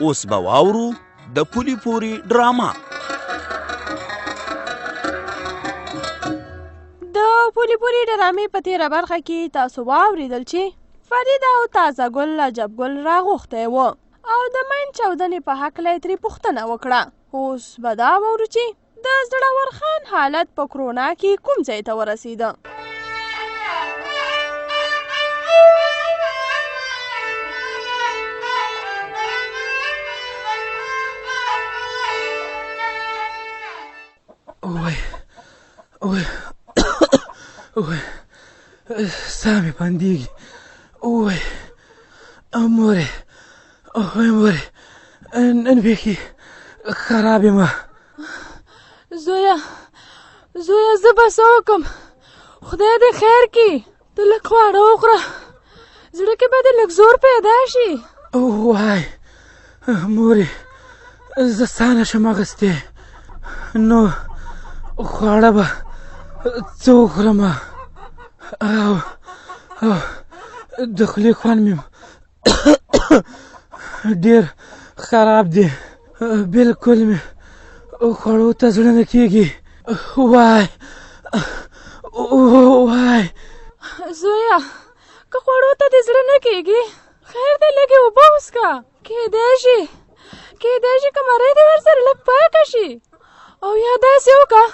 اوس به واورو د پولي پوري ډراما. د پولي پوري ډرامې په تېره برخه کې تاسو واورېدل چې فرید او تازه ګل عجب ګل راغوښتی و او د مین چاودنې په هکله یې ترې پوښتنه وکړه. اوس به دا واورو چې د زړور خان حالت په کرونا کې کوم ځای ته ورسېده. ساه مې بندېږي. مورې نن بیخي خراب یم. زویه زه به څه وکړم؟ خدای دې خیر کړي. ته لږ خواړه وخوره، زړه کې به دې لږ زور پیدا شي. وای مورې، زه ساه نشم اخیستی، نو خواړه به څه وخورم؟ او د خولې خوند مې ډېر خراب دی، بلکل مې خوړو ته زړه نه کېږي. وای زویه، که خوړو ته دې زړه نه کېږي، خیر دی لږې اوبه وڅښه. کېدای شي که مرۍ دې ورسره لږ پاکه شي. او یا داسې وکړه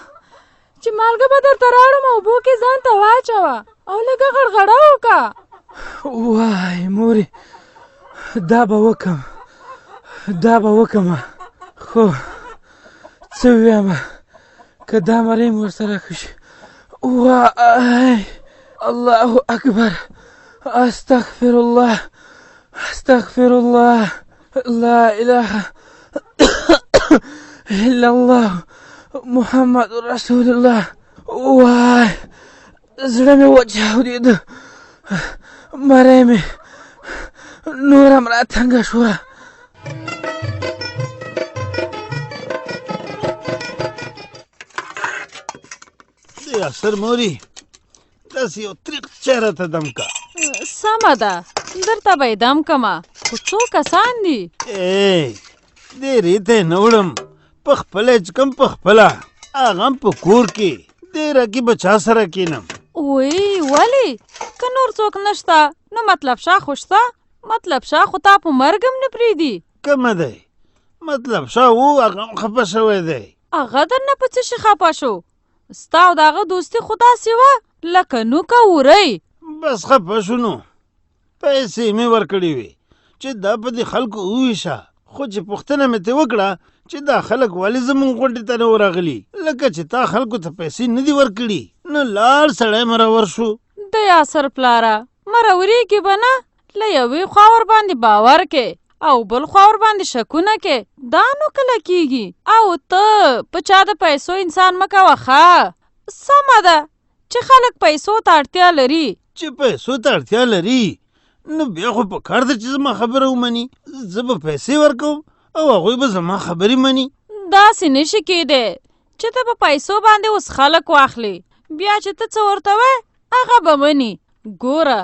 چې مالګه به درته راوړم، اوبو کې ځان ته واچوه او لږه غړغړه وکړه. وای مورې، دا به وکړم، خو څه ووایم که دا مرۍ مې ورسره ښه شي. وای الله اکبر، استغفر الله، لا اله الا الله محمد رسول الله. وای زړه مې وچاودېده، مرۍ مې نور هم راتنګه شوه. یاسر موري، داسې یو تریخ چای راته دم که. سمه ده، درته به یې دم کمه، خو څو کسان دي؟ ډېرې ته یې نه وړم، په خپله چې کوم په خپله، هغه هم په کور کې، ډېره کې به چا سره کښېنم. ولې؟ که نور څوک نشته نو مطلب شاه خو شته. مطلب شاه خو تا په مرګ هم نه پرېږدي. کومه دی؟ مطلب شاه و، هغه هم خفه شوی دی. هغه درنه په څه شي خفه شو؟ ستا او د هغه دوستي خو داسې وه لکه نوکه وری. بس خفه شو نو، پیسې مې ورکړې وې چې دا په دې خلکو وویشه، خو چې پوښتنه مې ترې وکړه چې دا خلک ولې زمونږ غونډې ته نه ورغلي، لکه چې تا خلکو ته پیسې نه دي ورکړي، نو لاړ سړی مرور شو. د یاسر پلاره، مرورېږي به نه، له یوې خوا ورباندې باور کې او بل خوا ورباندې شکونه کې، دا نو کله کېږي. او ته په چا د پیسو انسان مه کوه. ښه سمه ده چې خلک پیسو ته اړتیا لري. چې پیسو ته اړتیا لري نو بیا خو په کار ده چې زما خبره ومني. زه به پیسې ورکوم او هغوی به زما خبرې مني. داسې نشي کېدی چې ته په پیسو باندې اوس خلک واخلې، بیا چې ته څه ورته وایې هغه به مني. ګوره،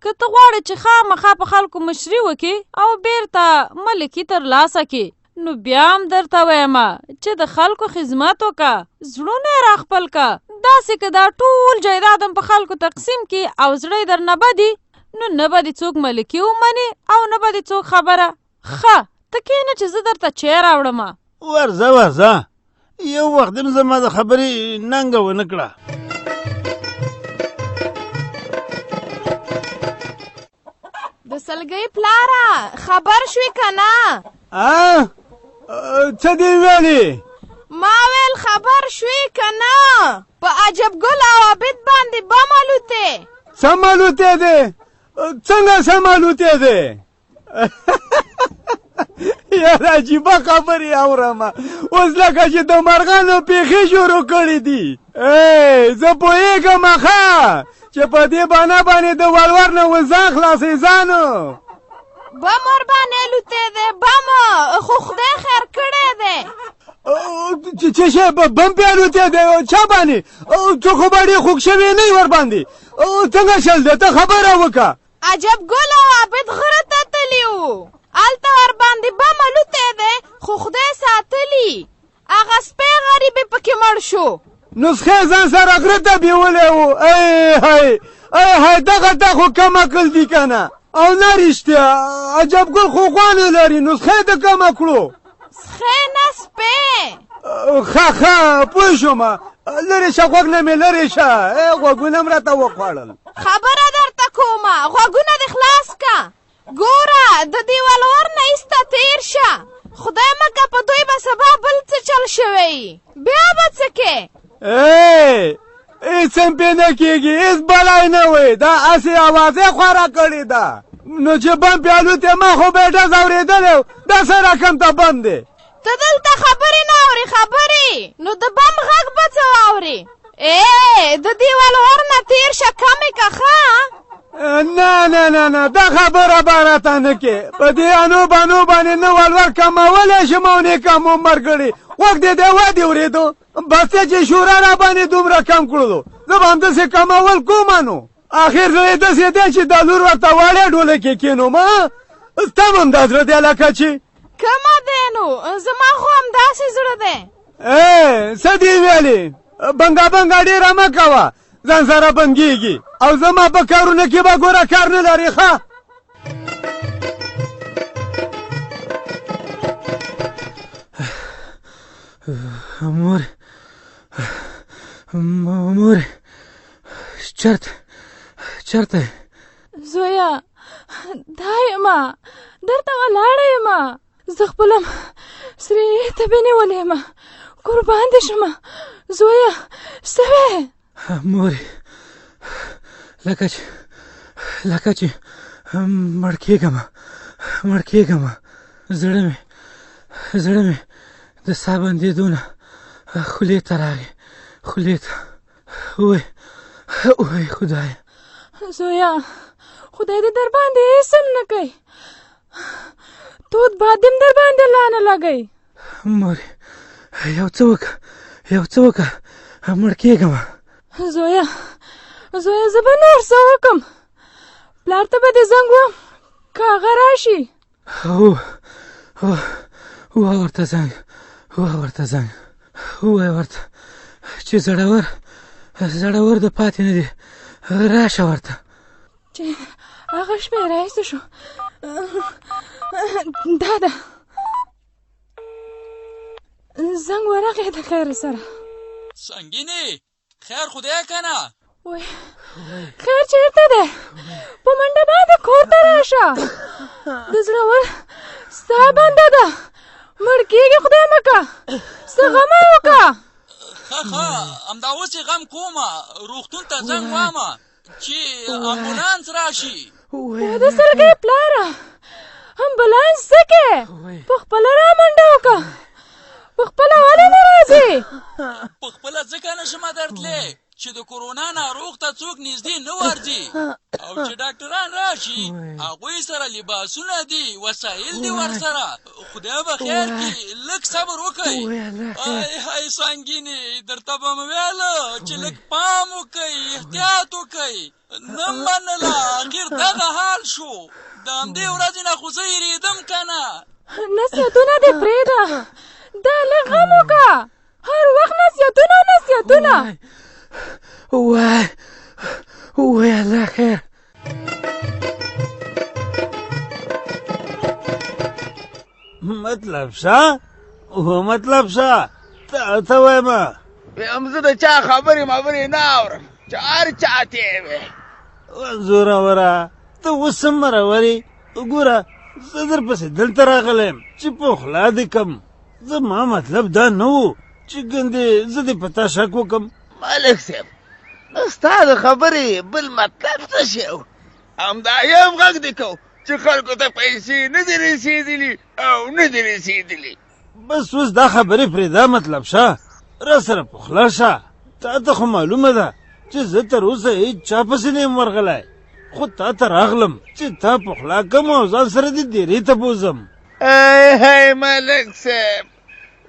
که ته غواړې چې خامخا په خلکو مشري وکړې او بیرته ملکي ترلاسه کړې، نو بیا هم درته وایم چې د خلکو خدمت وکړه، زړونه یې راخپل کړه. داسې که دا ټول جایداد هم په خلکو تقسیم کړي او زړه یې درنه بدي، نو نه به دې څوک ملکي ومني او نه به دې څوک خبره. ښه ته کښېنه چې زه درته چای راوړم. ورځه یو وخت هم زما د خبرې ننګه ونه کړه. د سلګۍ پلاره خبر شوې که نه؟ څه دې ویلې؟ ما ویل خبر شوې که نه؟ په عجب ګل او عابد باندې بم الوتې. څه الوتې دی؟ څنګه سم الوتې دی؟ یار عجیبه خبرې اورم، اوس لکه چې د مرغانو پیښې شروع کړي دي. زه پوهېږم ښه چې په دې بانه باندې د ولور نه وځان خلاصې ځانو. بم ورباندې الوتې دی، بم، خو خدای خیر کړی دی. چې شی بم پې الوتې دی؟ چا باندې؟ څوک خو به ډېر خوږ شوی نه وي ورباندې. څنګه شل دی؟ ته خبره وکړه. عجب ګل او عابد غره ته تلي وو، هلته ورباندې بم الوتی دی خو خدای ساتلی هغه سپی غریب یې پکې مړ شو نسخه ځان سره غره ته بیولی و ای هی دغه ته خو کم عقل دي که نه او نه رښتیا عجب ګل خو خوانه لري نسخه یې د کمه کړو سخی نه سپی ښه پوه شوم لرې شه غوږ نه مې لرې شه غوږونه م راته وخوړل خبره درته کومه غوږونه دې خلاص که ګوره د دیوال ور نه ایسته تیر شه خدای مکه په دوی به سبا بل څه چل شوی بیا به څه کې هېڅ هم پې نه کېږي هېڅ بلای نه وی دا هسې اوازې خوره کړې ده نو چې بم پې الوتې ما خو به یې ډز اورېدلی و دا څه رقم ته بم دی ته دلته خبرې نه اورې خبرې نو د بم غږ به څه واورې د دیوال ور نه تیر شه کمې که ښه نه دا خبره به راته نه کې په دې انو بانو باندې نه ولور کمولی شم او نه کم عمر کړي غوږ دې دی ودې اورېدو بس چې شوره را باندې دومره کم کړلو زه به همداسې کمول کومه نو اخر زه یې داسې دی چې دا لور ورته وړې ډوله کې کښېنوم ستا هم دا زړه دی لکه چې کمه دی نو زما خو همداسې زړه دی څه دې ویلې بنګا ډېره مه کوه ځان سره بندېږي او زما په کارونه کې به ګوره کار نه لرې ښه مور چرته زویا دا یمه درته ولاړه یمه زه خپله سرې تبې نیولې یمه قربان دې شمه زویا څه وې مورې لکه چې مړ کېږم زړه مې د ساه بندېدو نه خولې ته راغی اوه خدای زویا خدای دې در باندې هېڅ هم نه کوي تود باد دې هم در باندې لا نه لګوي مورې یو څه وکړه مړ کېږم زویا زه به نور څه وکړم پلار ته به دې زنګ وم که هغه راشي ووایه ورته زنګ ووایه ورته چې زړور د پاتې نه دی راشه ورته چې هغه شپې رایسته شو دا ده زنګ ورغی د خیر سره سنګینې خیر خدای کنه وای خیر چیرته ده په منډه باندې کور ته راشه د زړه ور ستا بنده ده مړ کېږي خدای مکه څه غم یې وکړه ښه همدا اوس یې غم کومه روغتون ته زنګ وامه چې امبولانس راشي واده سره کوې پلاره امبولانس څه کې په خپله را منډه وکړه په خپله ولې نه راځې په خپله ځکه نشم درتلی چې د کورونا ناروغ ته څوک نږدې نه ورځي او چې ډاکټران راشي هغوی سره لباسونه دي وسایل دي ورسره خدای به خیر کړي لږ صبر وکئ هی سنګینې درته به مې ویله چې لږ پام وکئ احتیاط وکئ نه منله اخر دغه حال شو د همدې ورځې نه خو زه هېرېدم که نه نصیحتونه دې پرېږده دا لږ غم وکړه هر وخت نصیحتونه وای الله خیر مطلب څه ته وایم زه د چا خبرې نه اورم چې هر چا ته وې زوروره ته اوس هم مرورې وګوره زه درپسې دلته راغلی یم چې پخلا دې کم زما مطلب دا نه و چې ګندې زه دې په تا شک وکړم ملک صاحب ستا د خبرې بل مطلب څه شی و همدا یم غږ دې کو چې خلکو ته پیسې نه دي رسېدلي او نه دي رسېدلي بس اوس دا خبرې پرېږده مطلب شه را سره پخلا شه تا ته خو معلومه ده چې زه تر اوسه هېڅ چا پسې نه یم ورغلی خو تا ته راغلم چې تا پخلا کړم او ځان سره دې دیرې ته بوځم هی ملک صاحب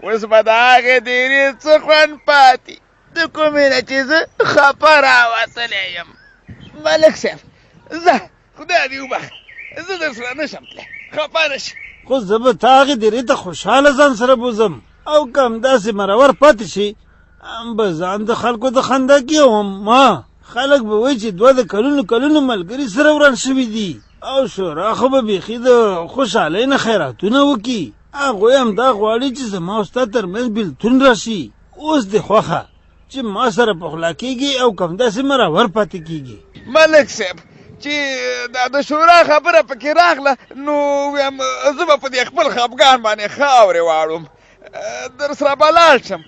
اوس به د هغې دیرې څه خوند پاتې د کومې نه چې زه خپه راوتلی یم ملک صاحب زه خدای دې وبخه زه در سره نشم تلی خپه نشم خو زه به تا هغې درې ته خوشحاله ځان سره بوځم او که همداسې مرور پاتې شي به ځان د خلکو د خندا کېوم ما خلک به وایي چې دوه د کلونو کلونو ملګري سره وران شوي دي او شورا خو به بیخي د خوشحالۍ نه خیراتونه وکړي هغوی همدا غواړي چې زما او ستا ترمنځ بېلتون راشي اوس دې خوښه چې ما سره پخلا کېږي او که همداسې مرور پاتې کېږي ملک صاحب چې دا د شورا خبره پکې راغله نو ویم زه به په دې خپل خفګان باندې خاورې واړم در سره به لاړ شم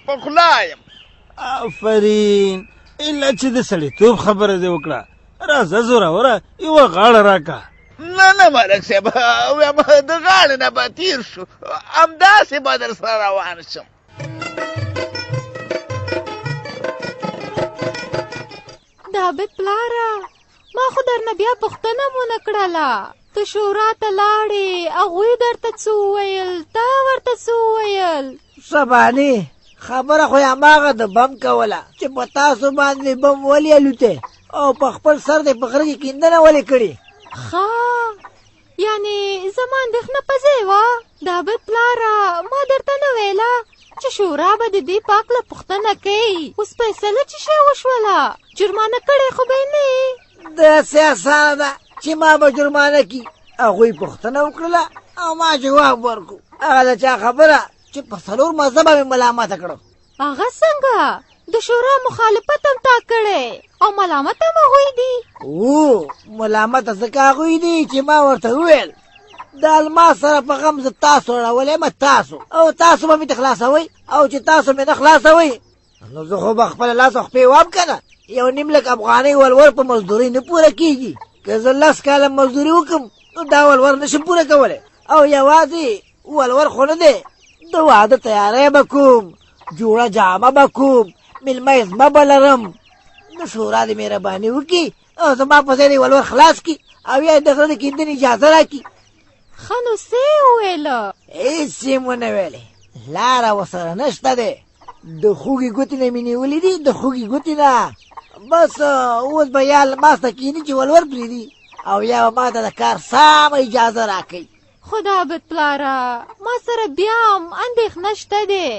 پخلا یم آفرین الا چې د سړیتوب خبره دې وکړه راځه زوروره یوه غاړه راکړه نه ملک صاحب ویم د غاړې نه به تېر شو همداسې به در سره روان شم دابت پلاره ما خو درنه بیا پوښتنه مونه کړله ته شورا ته لاړې هغوی درته څه وویل تا ورته څه وویل سباني خبره خو یې هماغه د بم کوله چې په تاسو باندې بم ولې الوتې او په خپل سر دې په غره کې کیندنه ولې کړې ښه یعنې زما اندېښنه په ځای وه دابت پلاره ما درته نه ویله چې شورا به د دې پاک له پوښتنه کوي اوس فیصله چې شی وشوله جرمانه کړې خو به یې نه یې داسې اسانه ده چې ما به جرمانه کي هغوی پوښتنه وکړله او ما جواب ورکړو هغه د چا خبره چې په څلور مذهبه مې ملامته کړو هغه څنګه د شورا مخالفت هم تا کړی او ملامت هم هغوی دي او ملامته ځکه هغوی دي چې ما ورته وویل د الماس سره په غم زه تاسو اړولی یم تاسو او تاسو به مې خلاصوئ او چې تاسو مې نه خلاصوئ نو زه خو به خپله لاس او خپې وام که نه یو نیم لک افغانۍ ولور په مزدورۍ نه پوره کېږي که زه 10 کاله مزدوري وکړم نو دا ولور نشم پوره کولی او یوازې ولور خو نه دی د واده تیاری به کوم جوړه جامه به کوم میلمه عزمه به لرم د شورا دې مهرباني وکړي او زما په ځای دې ولور خلاص کړي او یا د غره د کیندنې اجازه راکړي ښه نو څه یې وویله هېڅ یې ونه ویلې لاره ورسره نشته دی د خوږې ګوتې نه مې نیولې دي د خوږې ګوتې نه بس اوس به یا الماس ته کښېني چې ولور پرېږدي او یا به ما ته د کار سمه اجازه راکوي خدا بد پلاره ما سره بیا هم اندېښنه شته دی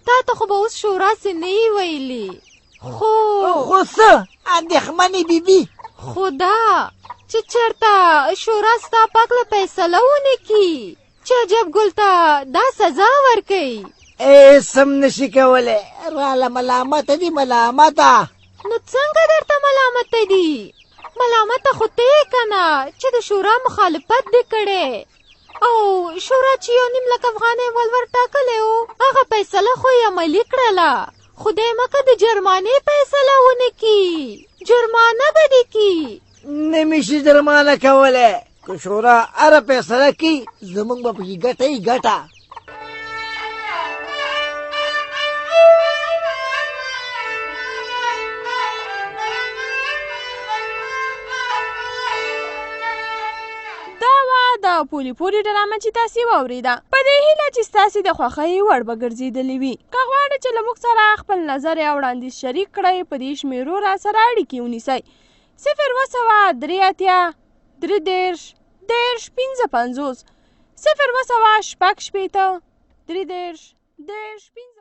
تا ته خو به اوس شورا څه نه یې ویلي خو څه اندېښمنې بیبي خو دا چې چېرته شورا ستا پاک له فیصله ونه کي چې عجب ګل ته دا سزا ورکوي هېڅ هم نشي کولی راله ملامته دي ملامته نو څنګه درته ملامته دي ملامته خو ته یې که نه چې د شورا مخالفت دې کړی او شورا چې یو نیم لک افغانۍ ولور ټاکلی و هغه فیصله خو یې عملي کړله خدای مکه د جرمانې فیصله ونه کي جرمانه به دې کي نه مې شي جرمانه کولی که شورا هره فیصله کوي زموږ به پکې ګټه یې ګټه د پولی پولی ډرامه چې تاسې واورېده په دې هیله چې ستاسې د خوښۍ وړ به ګرځېدلې وي که غواړئ چې له موږ سره خپل نظر یا وړاندیز شریک کړئ په دې شمېرو را سره اړیکې ونیسئ 020-33-10-55 020-6-30-30-15